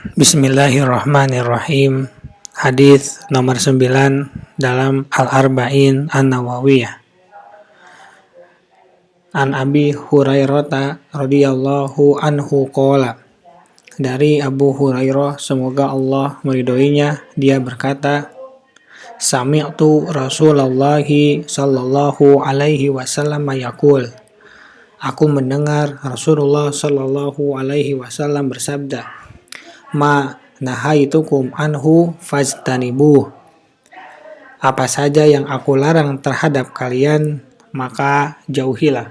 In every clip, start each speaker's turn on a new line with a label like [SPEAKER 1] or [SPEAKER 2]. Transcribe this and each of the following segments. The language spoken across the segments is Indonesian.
[SPEAKER 1] Bismillahirrahmanirrahim. Hadis nomor 9 dalam Al-Arba'in An-Nawawiyah. An Abi Hurairah radhiyallahu anhu qala. Dari Abu Hurairah, semoga Allah meridhoinya, dia berkata, Sami'tu Rasulullah sallallahu alaihi wasallam yaqul. Aku mendengar Rasulullah sallallahu alaihi wasallam bersabda, Ma nahaitukum anhu fajtanibuh. Apa saja yang aku larang terhadap kalian, maka jauhilah.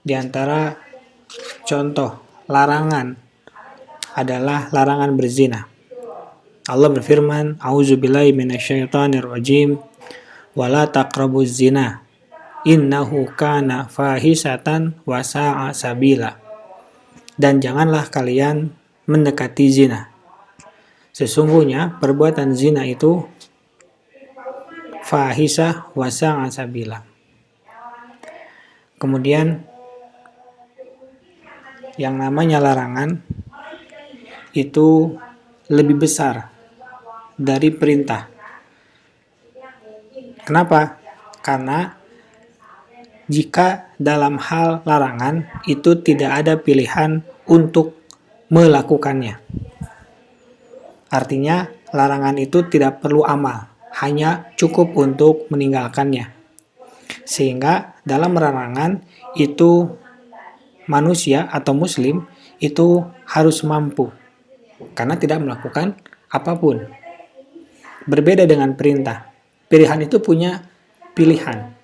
[SPEAKER 1] Di antara contoh larangan adalah larangan berzina. Allah berfirman, A'udzubillahi minasyaitonirrajim, wala taqrabuz zina, innahu kana fahisatan wa sa'a sabila. Dan janganlah kalian mendekati zina. Sesungguhnya perbuatan zina itu fahisah wa sa'a sabila. Kemudian yang namanya larangan itu lebih besar dari perintah. Kenapa? Karena jika dalam hal larangan itu tidak ada pilihan untuk melakukannya. Artinya larangan itu tidak perlu amal, hanya cukup untuk meninggalkannya. Sehingga dalam larangan itu manusia atau muslim itu harus mampu karena tidak melakukan apapun. Berbeda dengan perintah. Pilihan itu punya pilihan.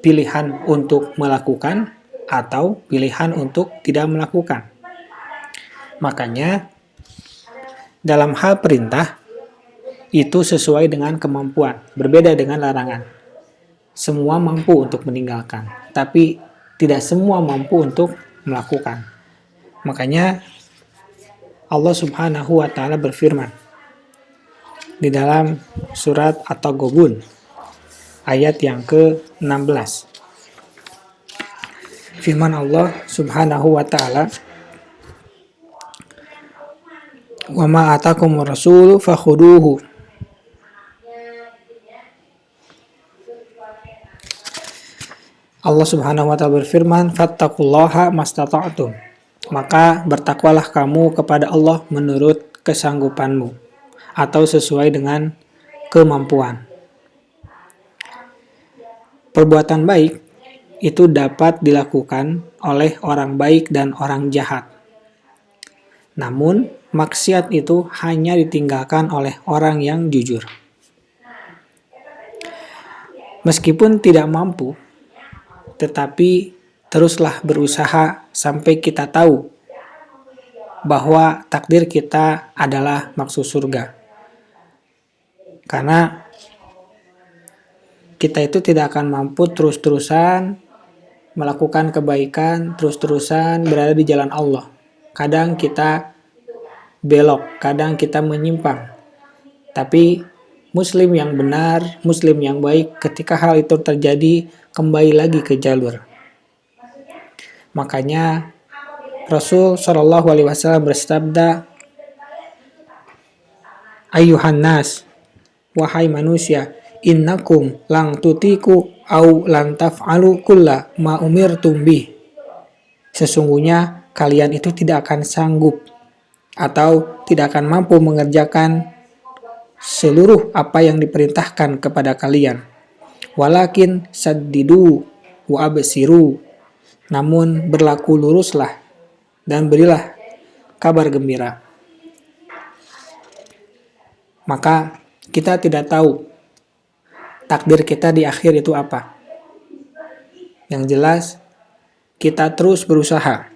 [SPEAKER 1] Pilihan untuk melakukan atau pilihan untuk tidak melakukan. Makanya dalam hal perintah itu sesuai dengan kemampuan, berbeda dengan larangan. Semua mampu untuk meninggalkan, tapi tidak semua mampu untuk melakukan. Makanya Allah Subhanahu wa taala berfirman di dalam surat At-Taghabun ayat yang ke-16. Firman Allah Subhanahu wa taala, wa ma atakumur rasulu fakhuduhu. Allah Subhanahu wa taala berfirman, fattaqullaha mastata'tum. Maka bertakwalah kamu kepada Allah menurut kesanggupanmu atau sesuai dengan kemampuan. Perbuatan baik itu dapat dilakukan oleh orang baik dan orang jahat. Namun, maksiat itu hanya ditinggalkan oleh orang yang jujur. Meskipun tidak mampu, tetapi teruslah berusaha sampai kita tahu bahwa takdir kita adalah masuk surga. Karena kita itu tidak akan mampu terus-terusan melakukan kebaikan, terus-terusan berada di jalan Allah. Kadang kita belok, kadang kita menyimpang. Tapi muslim yang benar, muslim yang baik, ketika hal itu terjadi, kembali lagi ke jalur. Makanya Rasul Shallallahu Alaihi Wasallam bersabda, Ayuhan nas, wahai manusia, innakum lang tutiku au lan taf'alu kulla ma umirtum bih. Sesungguhnya kalian itu tidak akan sanggup atau tidak akan mampu mengerjakan seluruh apa yang diperintahkan kepada kalian. Walakin saddidu wa absiru. Namun berlaku luruslah dan berilah kabar gembira. Maka kita tidak tahu takdir kita di akhir itu apa. Yang jelas kita terus berusaha.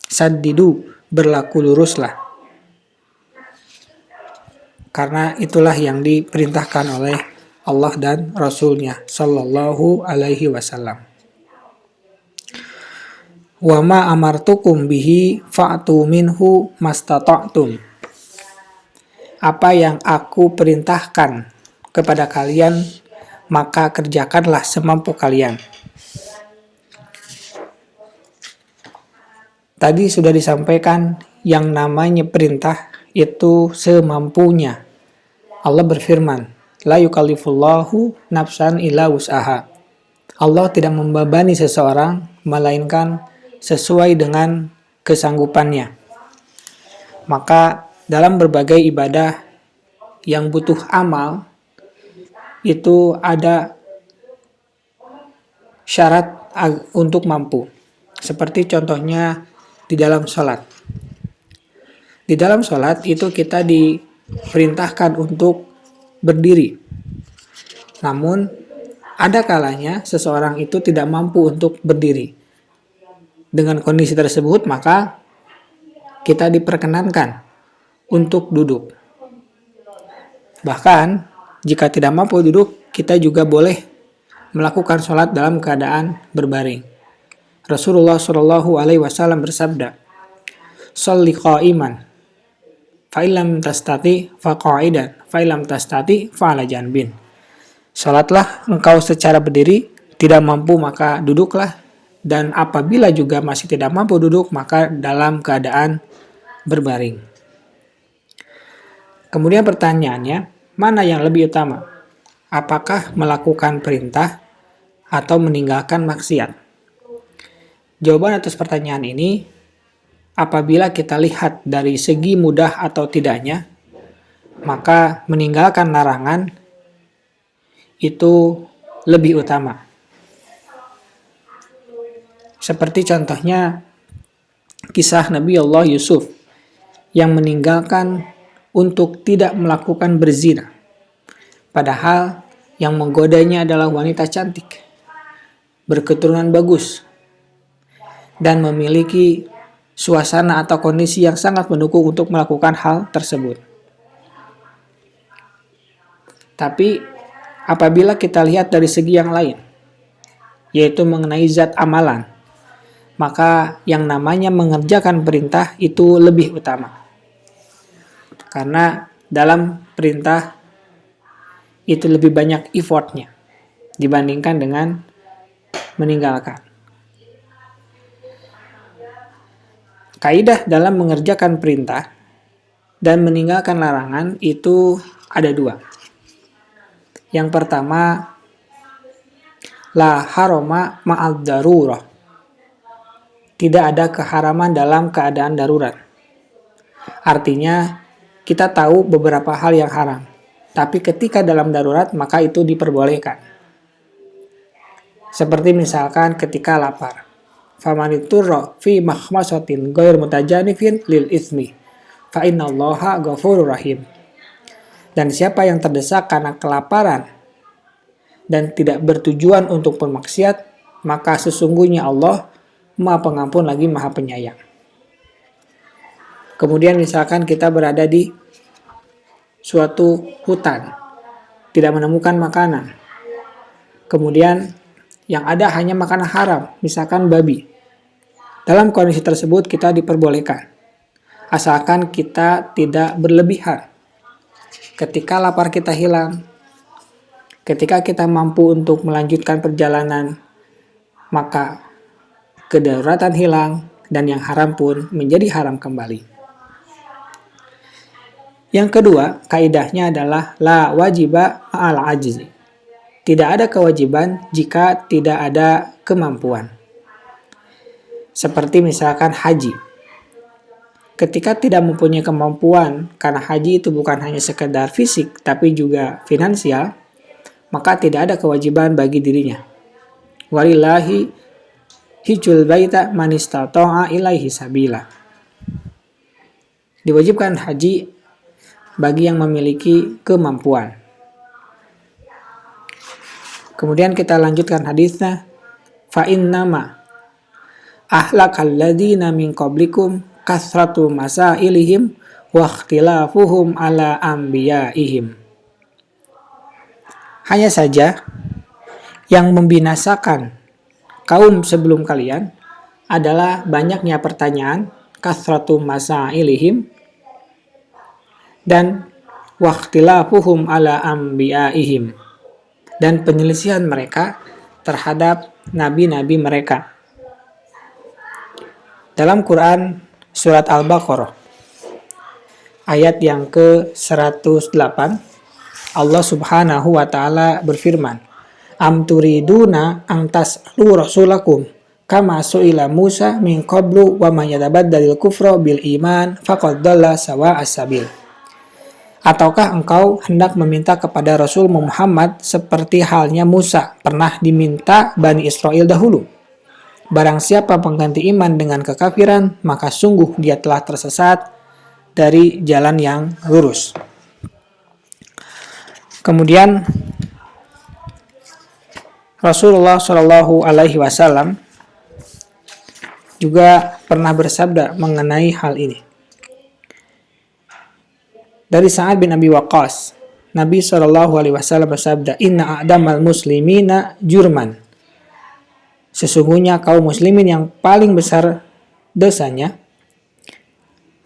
[SPEAKER 1] Saddidu, berlaku luruslah. Karena itulah yang diperintahkan oleh Allah dan Rasul-Nya Sallallahu Alaihi Wasallam. Wa ma amartukum bihi fa'tu minhu mastata'tum. Apa yang aku perintahkan kepada kalian, maka kerjakanlah semampu kalian. Tadi sudah disampaikan yang namanya perintah itu semampunya. Allah berfirman, la yukallifullahu nafsan illa wus'aha. Allah tidak membebani seseorang melainkan sesuai dengan kesanggupannya. Maka dalam berbagai ibadah yang butuh amal itu ada syarat untuk mampu. Seperti contohnya di dalam sholat. Di dalam sholat itu kita diperintahkan untuk berdiri. Namun ada kalanya seseorang itu tidak mampu untuk berdiri. Dengan kondisi tersebut maka kita diperkenankan untuk duduk. Bahkan jika tidak mampu duduk, kita juga boleh melakukan sholat dalam keadaan berbaring. Rasulullah Shallallahu Alaihi Wasallam bersabda, "Sholli qa'iman, fa'ilam tastati faqa'idan, fa'ilam tastati fa'ala janbin." Sholatlah engkau secara berdiri, tidak mampu maka duduklah, dan apabila juga masih tidak mampu duduk maka dalam keadaan berbaring. Kemudian pertanyaannya, mana yang lebih utama? Apakah melakukan perintah atau meninggalkan maksiat? Jawaban atas pertanyaan ini, apabila kita lihat dari segi mudah atau tidaknya, maka meninggalkan larangan itu lebih utama. Seperti contohnya kisah Nabi Allah Yusuf yang meninggalkan untuk tidak melakukan berzina. Padahal yang menggodanya adalah wanita cantik, berketurunan bagus, dan memiliki suasana atau kondisi yang sangat mendukung untuk melakukan hal tersebut. Tapi apabila kita lihat dari segi yang lain, yaitu mengenai zat amalan, maka yang namanya mengerjakan perintah itu lebih utama. Karena dalam perintah itu lebih banyak effortnya dibandingkan dengan meninggalkan. Kaidah dalam mengerjakan perintah dan meninggalkan larangan itu ada dua. Yang pertama, la haroma ma'ad darurah. Tidak ada keharaman dalam keadaan darurat. Artinya, kita tahu beberapa hal yang haram, tapi ketika dalam darurat maka itu diperbolehkan. Seperti misalkan ketika lapar. Famaniturra fi makhmasatin ghair mutajanifin lil itsmi fa innallaha ghafurur rahim. Dan siapa yang terdesak karena kelaparan dan tidak bertujuan untuk bermaksiat, maka sesungguhnya Allah Maha Pengampun lagi Maha Penyayang. Kemudian misalkan kita berada di suatu hutan, tidak menemukan makanan. Kemudian yang ada hanya makanan haram, misalkan babi. Dalam kondisi tersebut kita diperbolehkan, asalkan kita tidak berlebihan. Ketika lapar kita hilang, ketika kita mampu untuk melanjutkan perjalanan, maka kedaruratan hilang dan yang haram pun menjadi haram kembali. Yang kedua, kaidahnya adalah la wajiba ma'al ajzi. Tidak ada kewajiban jika tidak ada kemampuan. Seperti misalkan haji. Ketika tidak mempunyai kemampuan, karena haji itu bukan hanya sekedar fisik, tapi juga finansial, maka tidak ada kewajiban bagi dirinya. Walillahi hijjul baita man istata'a ilaihi sabila. Diwajibkan haji bagi yang memiliki kemampuan. Kemudian kita lanjutkan hadisnya. Fa innama ahlakal ladzina min qablikum kasratu masailihim wa ikhtilafuhum ala anbiyaihim. Hanya saja yang membinasakan kaum sebelum kalian adalah banyaknya pertanyaan, kasratu masailihim, dan wa ikhtilafuhum ala anbiyaihim, dan penyelisihan mereka terhadap nabi-nabi mereka. Dalam Quran surat Al-Baqarah ayat yang ke-108, Allah Subhanahu wa taala berfirman, "Am turiduna an tas'alu rasulakum kama su'ila Musa min qablu wa may yatabaddalil kufra bil iman faqad dhalla sawa'as sabil." Ataukah engkau hendak meminta kepada Rasul Muhammad seperti halnya Musa pernah diminta Bani Israel dahulu? Barang siapa pengganti iman dengan kekafiran, maka sungguh dia telah tersesat dari jalan yang lurus. Kemudian Rasulullah Shallallahu Alaihi Wasallam juga pernah bersabda mengenai hal ini. Dari Sa'ad bin Abi Waqqas, Nabi Shallallahu Alaihi Wasallam bersabda, "Inna a'damal muslimina jurman." Sesungguhnya kaum muslimin yang paling besar dosanya,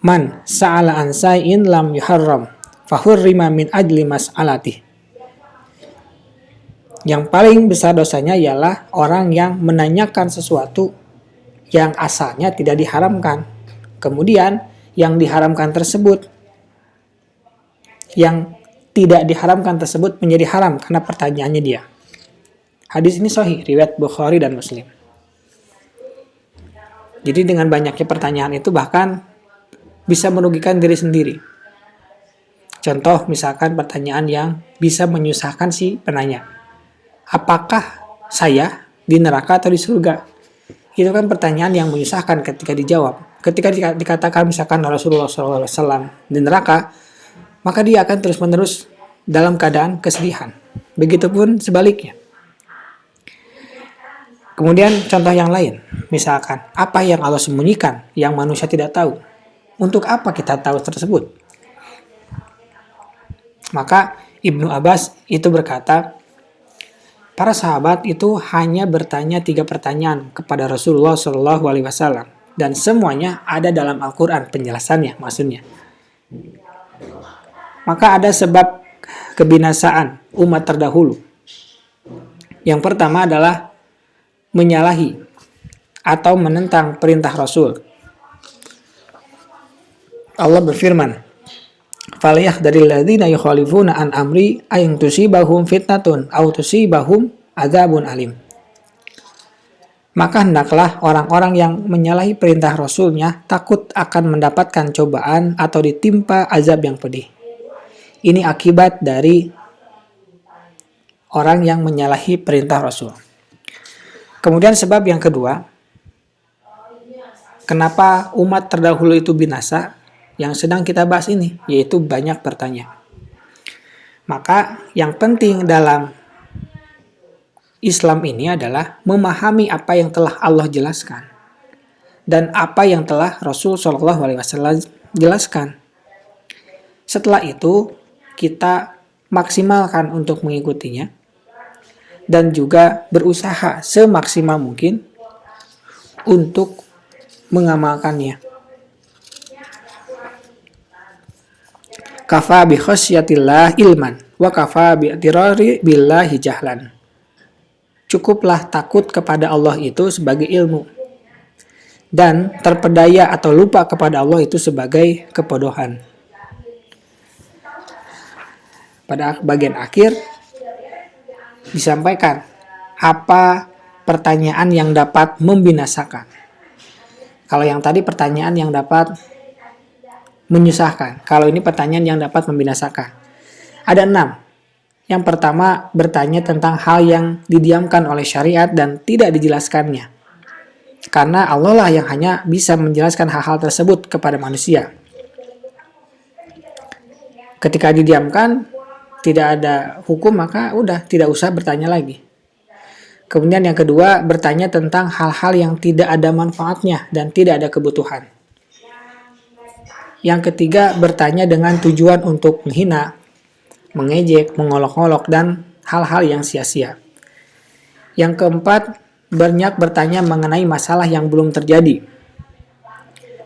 [SPEAKER 1] man sa'ala an sa'in lam yuharram fahurrima min ajli mas'alatih. Yang paling besar dosanya ialah orang yang menanyakan sesuatu yang asalnya tidak diharamkan. Kemudian yang diharamkan tersebut, yang tidak diharamkan tersebut menjadi haram karena pertanyaannya dia. Hadis ini sahih, riwayat Bukhari dan Muslim. Jadi dengan banyaknya pertanyaan itu bahkan bisa merugikan diri sendiri. Contoh misalkan pertanyaan yang bisa menyusahkan si penanya. Apakah saya di neraka atau di surga? Itu kan pertanyaan yang menyusahkan ketika dijawab. Ketika dikatakan misalkan Rasulullah SAW di neraka, maka dia akan terus-menerus dalam keadaan kesedihan. Begitupun sebaliknya. Kemudian contoh yang lain, misalkan apa yang Allah sembunyikan yang manusia tidak tahu? Untuk apa kita tahu tersebut? Maka Ibnu Abbas itu berkata, para sahabat itu hanya bertanya 3 pertanyaan kepada Rasulullah SAW dan semuanya ada dalam Al-Quran penjelasannya, maksudnya. Maka ada sebab kebinasaan umat terdahulu. Yang pertama adalah menyalahi atau menentang perintah Rasul. Allah berfirman, "Falyahdharil ladzina yukhalifuna an amri an tusibahum fitnatun aw tusibahum adzabun alim." Maka hendaklah orang-orang yang menyalahi perintah Rasulnya takut akan mendapatkan cobaan atau ditimpa azab yang pedih. Ini akibat dari orang yang menyalahi perintah Rasul. Kemudian sebab yang kedua, kenapa umat terdahulu itu binasa, yang sedang kita bahas ini, yaitu banyak bertanya. Maka yang penting dalam Islam ini adalah memahami apa yang telah Allah jelaskan dan apa yang telah Rasul SAW jelaskan. Setelah itu kita maksimalkan untuk mengikutinya dan juga berusaha semaksimal mungkin untuk mengamalkannya. Kafa bi khasyatillah ilman wa kafa bi i'tirari billahi jahlan. Cukuplah takut kepada Allah itu sebagai ilmu, dan terpedaya atau lupa kepada Allah itu sebagai kebodohan. Pada bagian akhir disampaikan apa pertanyaan yang dapat membinasakan. Kalau yang tadi pertanyaan yang dapat menyusahkan, kalau ini pertanyaan yang dapat membinasakan. Ada 6. Yang pertama, bertanya tentang hal yang didiamkan oleh syariat dan tidak dijelaskannya. Karena Allah lah yang hanya bisa menjelaskan hal-hal tersebut kepada manusia. Ketika didiamkan, tidak ada hukum, maka udah tidak usah bertanya lagi. Kemudian yang kedua, bertanya tentang hal-hal yang tidak ada manfaatnya dan tidak ada kebutuhan. Yang ketiga, bertanya dengan tujuan untuk menghina, mengejek, mengolok-olok, dan hal-hal yang sia-sia. Yang keempat, banyak bertanya mengenai masalah yang belum terjadi.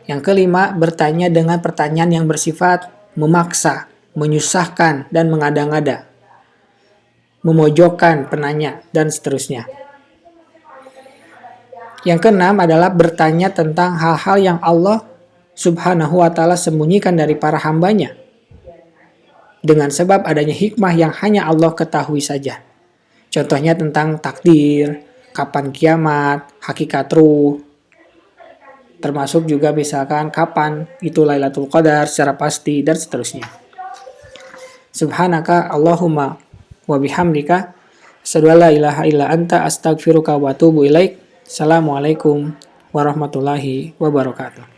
[SPEAKER 1] Yang kelima, bertanya dengan pertanyaan yang bersifat memaksa, menyusahkan, dan mengada-ngada, memojokkan penanya, dan seterusnya. Yang keenam adalah bertanya tentang hal-hal yang Allah Subhanahu wa ta'ala sembunyikan dari para hambanya dengan sebab adanya hikmah yang hanya Allah ketahui saja. Contohnya tentang takdir, kapan kiamat, hakikat ruh, termasuk juga misalkan kapan itu Lailatul Qadar secara pasti dan seterusnya. Subhanaka Allahumma wa bihamdika asyhadu an la ilaha illa anta astaghfiruka wa atubu ilaik. Assalamualaikum warahmatullahi wabarakatuh.